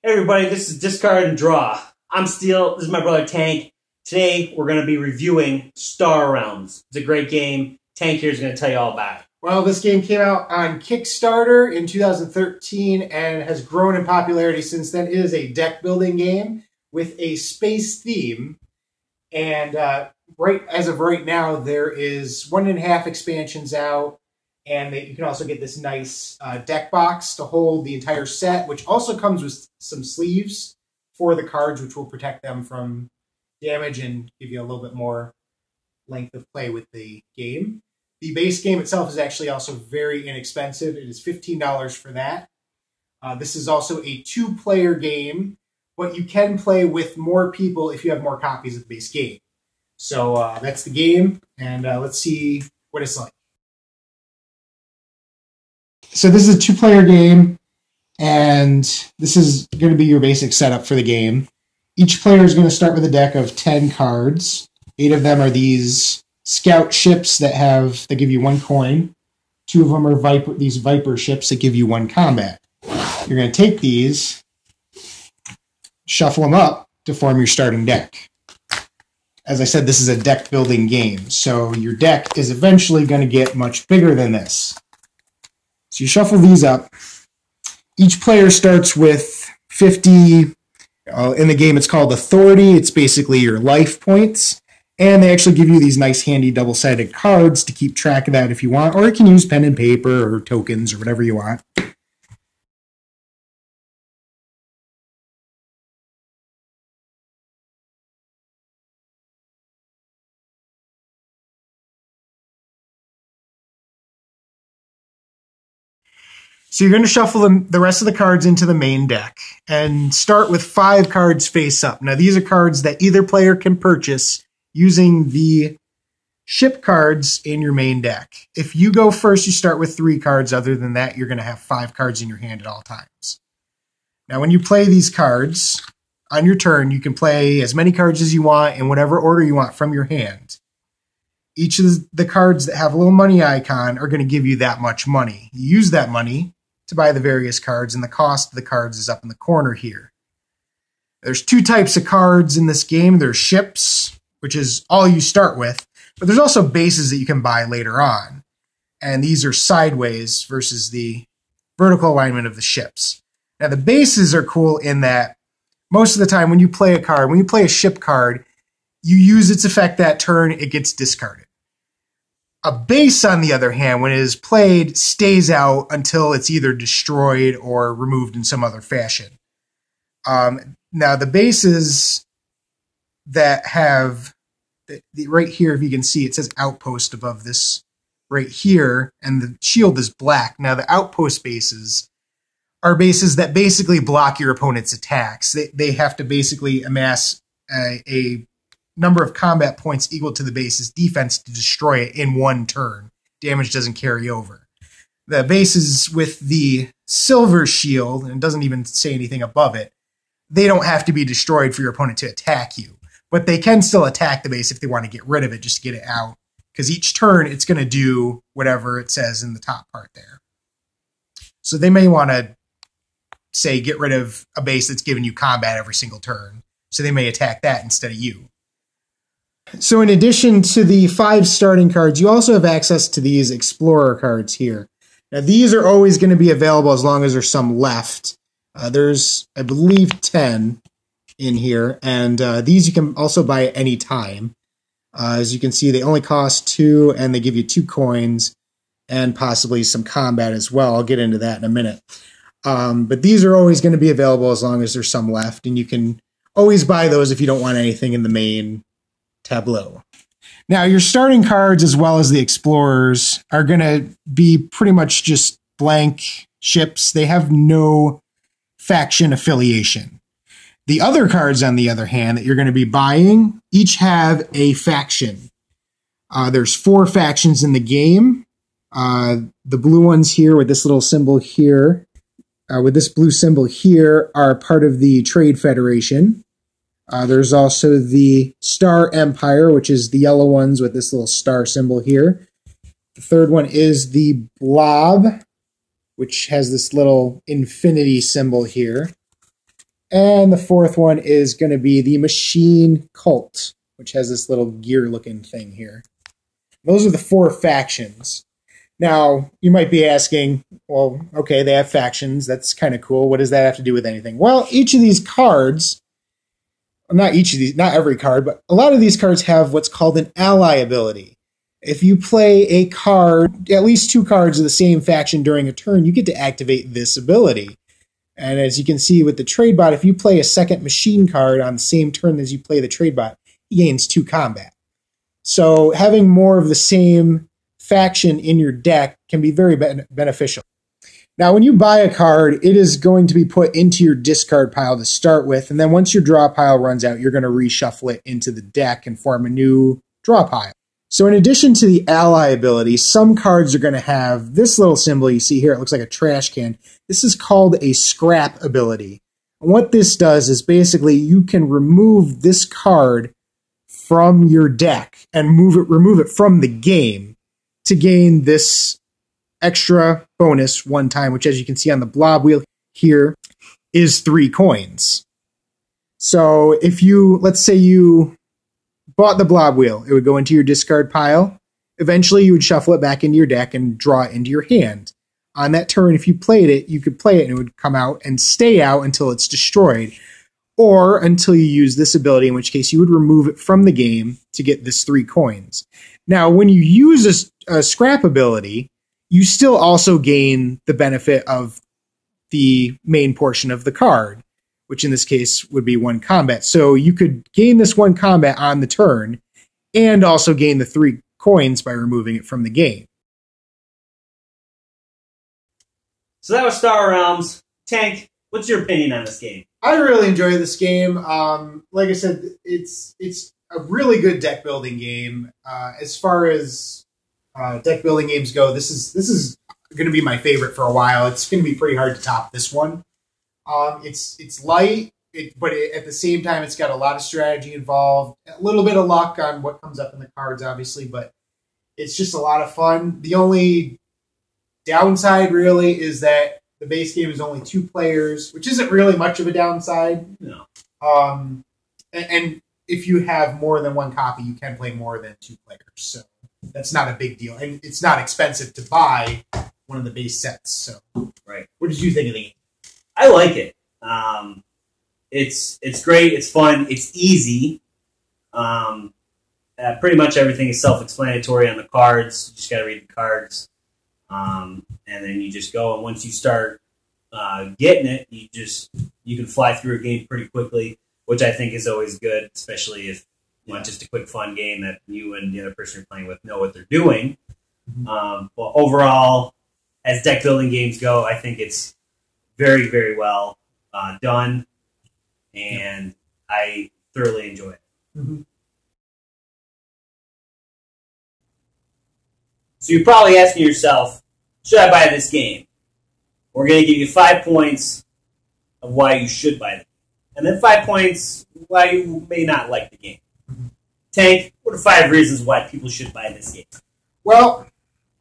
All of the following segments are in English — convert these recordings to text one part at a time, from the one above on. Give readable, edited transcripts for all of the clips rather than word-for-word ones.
Hey everybody, this is Discard and Draw. I'm Steel, this is my brother Tank. Today we're going to be reviewing Star Realms. It's a great game. Tank here is going to tell you all about it. Well, this game came out on Kickstarter in 2013 and has grown in popularity since then. It is a deck building game with a space theme. And right as of right now, there is 1.5 expansions out. And you can also get this nice deck box to hold the entire set, which also comes with some sleeves for the cards, which will protect them from damage and give you a little bit more length of play with the game. The base game itself is actually also very inexpensive. It is $15 for that. This is also a 2-player game, but you can play with more people if you have more copies of the base game. So that's the game, and let's see what it's like. So this is a 2-player game, and this is going to be your basic setup for the game. Each player is going to start with a deck of 10 cards. 8 of them are these scout ships that give you 1 coin. 2 of them are these Viper ships that give you 1 combat. You're going to take these, shuffle them up to form your starting deck. As I said, this is a deck building game, so your deck is eventually going to get much bigger than this. So you shuffle these up. Each player starts with 50, in the game it's called Authority. It's basically your life points. And they actually give you these nice handy double-sided cards to keep track of that if you want. Or you can use pen and paper or tokens or whatever you want. So you're going to shuffle the rest of the cards into the main deck and start with 5 cards face up. Now these are cards that either player can purchase using the ship cards in your main deck. If you go first, you start with 3 cards. Other than that, you're going to have 5 cards in your hand at all times. Now when you play these cards on your turn, you can play as many cards as you want in whatever order you want from your hand. Each of the cards that have a little money icon are going to give you that much money. You use that money to buy the various cards, and the cost of the cards is up in the corner here. There's 2 types of cards in this game. There's ships, which is all you start with, but there's also bases that you can buy later on. And these are sideways versus the vertical alignment of the ships. Now the bases are cool in that most of the time when you play a ship card, you use its effect that turn, it gets discarded. A base, on the other hand, when it is played, stays out until it's either destroyed or removed in some other fashion. Now, the bases that have, right here, if you can see, it says Outpost above this right here, and the shield is black. Now, the Outpost bases are bases that basically block your opponent's attacks. They have to basically amass a number of combat points equal to the base's defense to destroy it in 1 turn. Damage doesn't carry over. The bases with the silver shield, and it doesn't even say anything above it, they don't have to be destroyed for your opponent to attack you. But they can still attack the base if they want to get rid of it, just to get it out. Because each turn, it's going to do whatever it says in the top part there. So they may want to, say, get rid of a base that's giving you combat every single turn. So they may attack that instead of you. So in addition to the 5 starting cards, you also have access to these Explorer cards here. Now these are always going to be available as long as there's some left. There's, I believe, 10 in here, and these you can also buy at any time. As you can see, they only cost 2, and they give you 2 coins, and possibly some combat as well. I'll get into that in a minute. But these are always going to be available as long as there's some left, and you can always buy those if you don't want anything in the main tableau. Now, your starting cards, as well as the Explorers, are going to be pretty much just blank ships. They have no faction affiliation. The other cards, on the other hand, that you're going to be buying, each have a faction. There's 4 factions in the game. The blue ones here with this little symbol here, with this blue symbol here, are part of the Trade Federation. There's also the Star Empire, which is the yellow ones with this little star symbol here. The third one is the Blob, which has this little infinity symbol here. And the fourth one is going to be the Machine Cult, which has this little gear-looking thing here. Those are the 4 factions. Now, you might be asking, well, okay, they have factions. That's kind of cool. What does that have to do with anything? Well, each of these cards, not every card, but a lot of these cards have what's called an ally ability. If you play a card, at least 2 cards of the same faction during a turn, you get to activate this ability. And as you can see with the trade bot, if you play a second machine card on the same turn as you play the trade bot, he gains 2 combat. So having more of the same faction in your deck can be very beneficial. Now, when you buy a card, it is going to be put into your discard pile to start with, and then once your draw pile runs out, you're going to reshuffle it into the deck and form a new draw pile. So in addition to the ally ability, some cards are going to have this little symbol you see here. It looks like a trash can. This is called a scrap ability. And what this does is basically you can remove this card from your deck and remove it from the game to gain this extra bonus one time, which, as you can see on the blob wheel here, is 3 coins. So if let's say you bought the blob wheel, it would go into your discard pile. Eventually, you would shuffle it back into your deck and draw it into your hand. On that turn, if you played it, you could play it and it would come out and stay out until it's destroyed, or until you use this ability, in which case you would remove it from the game to get this 3 coins. Now, when you use a scrap ability, you still also gain the benefit of the main portion of the card, which in this case would be 1 combat. So you could gain this 1 combat on the turn and also gain the 3 coins by removing it from the game. So that was Star Realms. Tank, what's your opinion on this game? I really enjoy this game. Like I said, it's a really good deck building game. As far as deck building games go, this is going to be my favorite for a while. It's going to be pretty hard to top this one. It's light, but at the same time, it's got a lot of strategy involved. A little bit of luck on what comes up in the cards, obviously, but it's just a lot of fun. The only downside, really, is that the base game is only 2 players, which isn't really much of a downside. No. And if you have more than 1 copy, you can play more than 2 players. So that's not a big deal. And it's not expensive to buy one of the base sets. So, right. What did you think of the game? I like it. It's great. It's fun. It's easy. Pretty much everything is self-explanatory on the cards. You just got to read the cards. And then you just go, and once you start getting it, you can fly through a game pretty quickly, which I think is always good, especially if you want just a quick, fun game that you and the other person you're playing with know what they're doing. But overall, as deck building games go, I think it's very, very well done, and I thoroughly enjoy it. Mm-hmm. So you're probably asking yourself, should I buy this game? We're going to give you 5 points of why you should buy it, and then 5 points why you may not like the game. Mm-hmm. Tank, what are 5 reasons why people should buy this game? Well,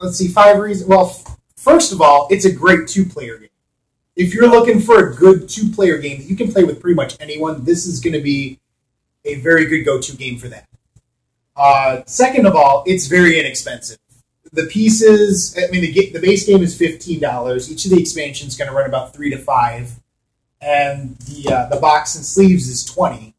let's see, 5 reasons. Well, first of all, it's a great 2-player game. If you're looking for a good 2-player game that you can play with pretty much anyone, this is going to be a very good go-to game for that. Second of all, it's very inexpensive. The pieces, I mean, the base game is $15. Each of the expansions is going to run about $3 to $5, and the box and sleeves is $20,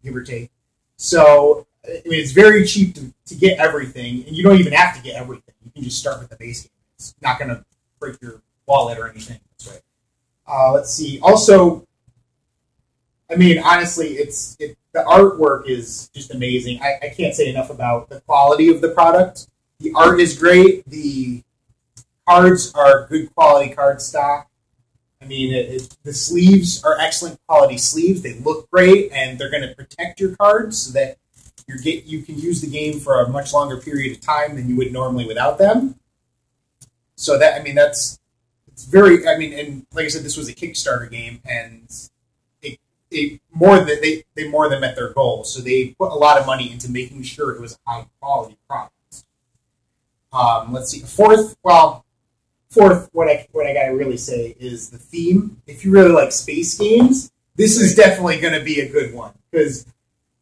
give or take. So, I mean, it's very cheap to get everything, and you don't even have to get everything. You can just start with the base game. It's not going to break your wallet or anything. That's right. Let's see. Also, I mean, honestly, the artwork is just amazing. I can't say enough about the quality of the product. The art is great. The cards are good quality card stock. I mean, the sleeves are excellent quality sleeves. They look great, and they're going to protect your cards so that you can use the game for a much longer period of time than you would normally without them. So that, I mean, it's very, I mean, and like I said, this was a Kickstarter game, and they more than met their goals. So they put a lot of money into making sure it was a high quality product. Let's see. Fourth, what I gotta really say is the theme. If you really like space games, this is definitely going to be a good one because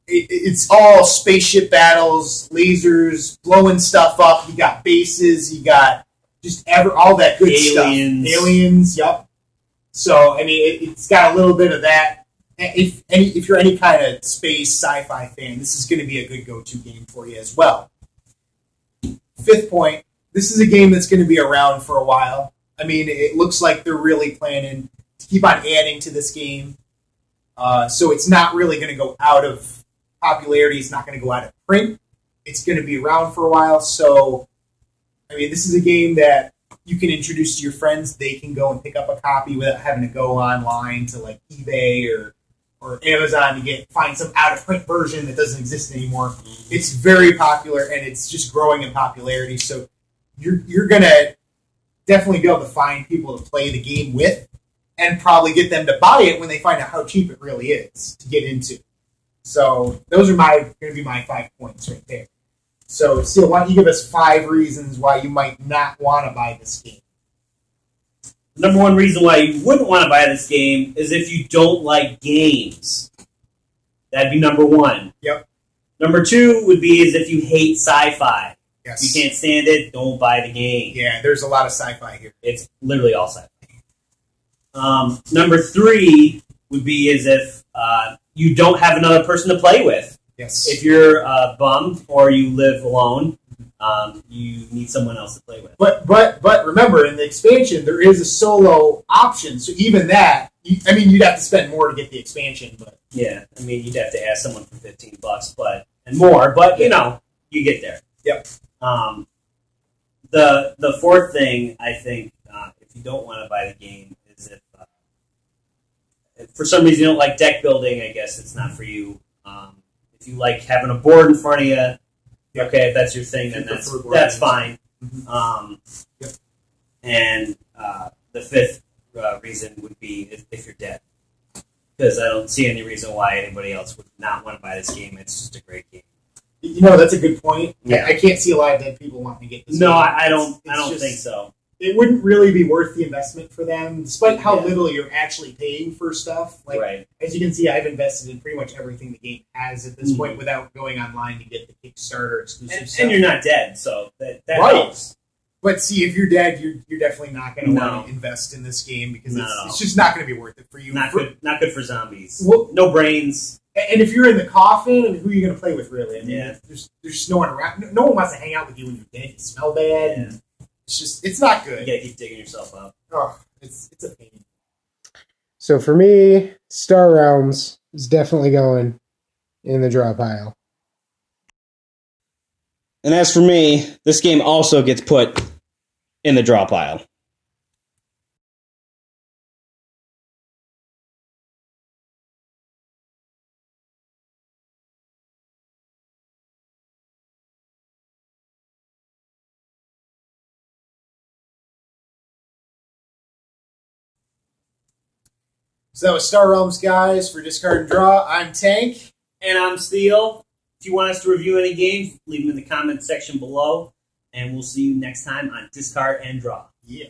it's all spaceship battles, lasers, blowing stuff up. You got bases, you got just all that good stuff. Aliens, yep. So, I mean, it's got a little bit of that. If you're any kind of space sci-fi fan, this is going to be a good go-to game for you as well. 5th point, this is a game that's going to be around for a while. I mean, it looks like they're really planning to keep on adding to this game. So it's not really going to go out of popularity. It's not going to go out of print. It's going to be around for a while. So, I mean, this is a game that you can introduce to your friends. They can go and pick up a copy without having to go online to like eBay or Amazon to find some out-of-print version that doesn't exist anymore. It's very popular, and it's just growing in popularity. So you're going to definitely be able to find people to play the game with and probably get them to buy it when they find out how cheap it really is to get into. So those are going to be my 5 points right there. So, Steele, why don't you give us 5 reasons why you might not want to buy this game? Number one reason why you wouldn't want to buy this game is if you don't like games. That'd be number 1. Yep. Number 2 would be is if you hate sci-fi. Yes. You can't stand it, don't buy the game. Yeah, there's a lot of sci-fi here. It's literally all sci-fi. Number 3 would be is if you don't have another person to play with. Yes. If you're bummed or you live alone, you need someone else to play with. But remember, in the expansion, there is a solo option. So even that, you'd have to spend more to get the expansion. But yeah, I mean, you'd have to ask someone for $15, and more. But you get there. Yep. The fourth thing I think, if you don't want to buy the game, is if for some reason you don't like deck building, I guess it's not for you. If you like having a board in front of you, okay, if that's your thing, then that's fine. Mm-hmm. Yep. And the 5th reason would be if you're dead. Because I don't see any reason why anybody else would not want to buy this game. It's just a great game. That's a good point. Yeah. I can't see a lot of dead people wanting to get this game. No, I don't think so. It wouldn't really be worth the investment for them, despite how little you're actually paying for stuff. Like, As you can see, I've invested in pretty much everything the game has at this point without going online to get the Kickstarter exclusive stuff. And you're not dead, so that right. helps. But see, if you're dead, you're definitely not going to want to invest in this game because it's just not going to be worth it for you. Not good for zombies. Well, no brains. And if you're in the coffin, and who are you going to play with, really? I mean, yeah. There's no one around. No one wants to hang out with you when you're dead. You smell bad. Yeah. And it's not good. You got to keep digging yourself up. Oh, it's a pain. So for me, Star Realms is definitely going in the draw pile. And as for me, this game also gets put in the draw pile. So that was Star Realms, guys, for Discard and Draw. I'm Tank. And I'm Steele. If you want us to review any games, leave them in the comments section below. And we'll see you next time on Discard and Draw. Yeah.